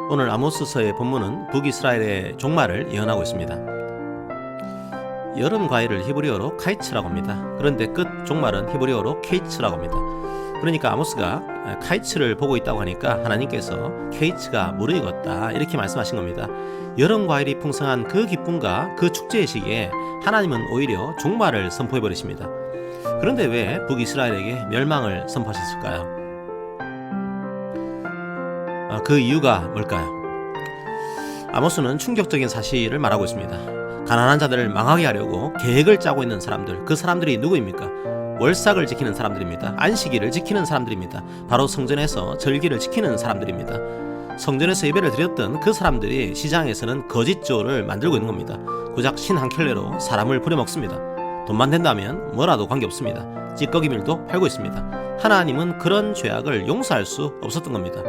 오늘 아모스서의 본문은 북이스라엘의 종말을 예언하고 있습니다. 여름 과일을 히브리어로 카이츠라고 합니다. 그런데 끝 종말은 히브리어로 케이츠라고 합니다. 그러니까 아모스가 카이츠를 보고 있다고 하니까 하나님께서 케이츠가 무르익었다 이렇게 말씀하신 겁니다. 여름 과일이 풍성한 그 기쁨과 그 축제의 시기에 하나님은 오히려 종말을 선포해 버리십니다. 그런데 왜 북이스라엘에게 멸망을 선포하셨을까요? 그 이유가 뭘까요? 아모스는 충격적인 사실을 말하고 있습니다. 가난한 자들을 망하게 하려고 계획을 짜고 있는 사람들, 그 사람들이 누구입니까? 월삭을 지키는 사람들입니다. 안식일을 지키는 사람들입니다. 바로 성전에서 절기를 지키는 사람들입니다. 성전에서 예배를 드렸던 그 사람들이 시장에서는 거짓조를 만들고 있는 겁니다. 고작 신 한 켤레로 사람을 부려먹습니다. 돈만 된다면 뭐라도 관계없습니다. 찌꺼기밀도 팔고 있습니다. 하나님은 그런 죄악을 용서할 수 없었던 겁니다.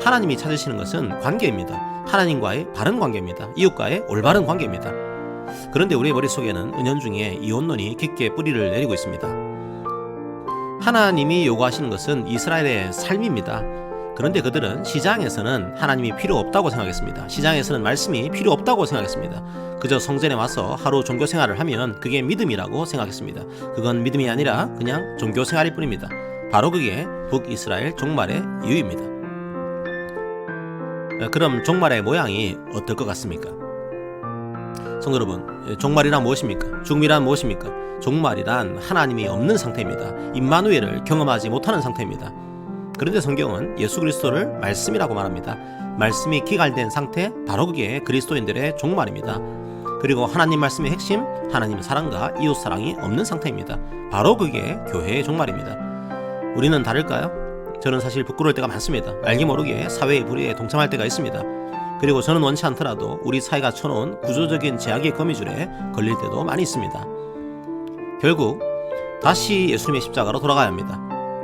하나님이 찾으시는 것은 관계입니다. 하나님과의 바른 관계입니다. 이웃과의 올바른 관계입니다. 그런데 우리의 머릿속에는 은연중에 이혼론이 깊게 뿌리를 내리고 있습니다. 하나님이 요구하시는 것은 이스라엘의 삶입니다. 그런데 그들은 시장에서는 하나님이 필요 없다고 생각했습니다. 시장에서는 말씀이 필요 없다고 생각했습니다. 그저 성전에 와서 하루 종교생활을 하면 그게 믿음이라고 생각했습니다. 그건 믿음이 아니라 그냥 종교생활일 뿐입니다. 바로 그게 북이스라엘 종말의 이유입니다. 그럼 종말의 모양이 어떨 것 같습니까? 성도 여러분, 종말이란 무엇입니까? 죽음이란 무엇입니까? 종말이란 하나님이 없는 상태입니다. 임마누엘을 경험하지 못하는 상태입니다. 그런데 성경은 예수 그리스도를 말씀이라고 말합니다. 말씀이 기갈된 상태, 바로 그게 그리스도인들의 종말입니다. 그리고 하나님 말씀의 핵심, 하나님 사랑과 이웃 사랑이 없는 상태입니다. 바로 그게 교회의 종말입니다. 우리는 다를까요? 저는 사실 부끄러울 때가 많습니다. 알게 모르게 사회의 불의에 동참할 때가 있습니다. 그리고 저는 원치 않더라도 우리 사회가 쳐놓은 구조적인 제약의 거미줄에 걸릴 때도 많이 있습니다. 결국 다시 예수님의 십자가로 돌아가야 합니다.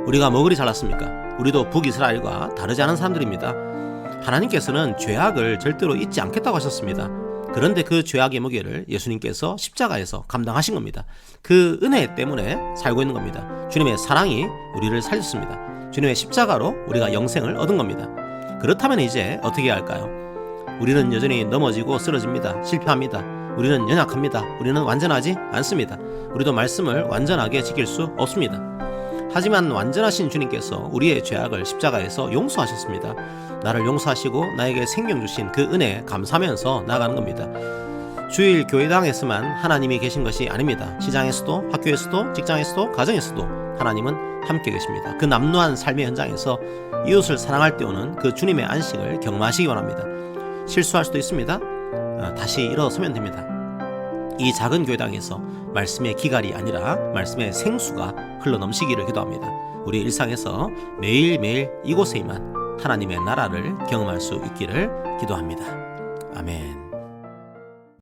우리가 뭐 그리 잘났습니까? 우리도 북이스라엘과 다르지 않은 사람들입니다. 하나님께서는 죄악을 절대로 잊지 않겠다고 하셨습니다. 그런데 그 죄악의 무게를 예수님께서 십자가에서 감당하신 겁니다. 그 은혜 때문에 살고 있는 겁니다. 주님의 사랑이 우리를 살렸습니다. 주님의 십자가로 우리가 영생을 얻은 겁니다. 그렇다면 이제 어떻게 해야 할까요? 우리는 여전히 넘어지고 쓰러집니다. 실패합니다. 우리는 연약합니다. 우리는 완전하지 않습니다. 우리도 말씀을 완전하게 지킬 수 없습니다. 하지만 완전하신 주님께서 우리의 죄악을 십자가에서 용서하셨습니다. 나를 용서하시고 나에게 생명 주신 그 은혜에 감사하면서 나아가는 겁니다. 주일 교회당에서만 하나님이 계신 것이 아닙니다. 시장에서도, 학교에서도, 직장에서도, 가정에서도 하나님은 함께 계십니다. 그 남루한 삶의 현장에서 이웃을 사랑할 때 오는 그 주님의 안식을 경험하시기 바랍니다. 실수할 수도 있습니다. 다시 일어서면 됩니다. 이 작은 교회당에서 말씀의 기갈이 아니라 말씀의 생수가 흘러넘치기를 기도합니다. 우리 일상에서 매일매일 이곳에 임한 하나님의 나라를 경험할 수 있기를 기도합니다. 아멘.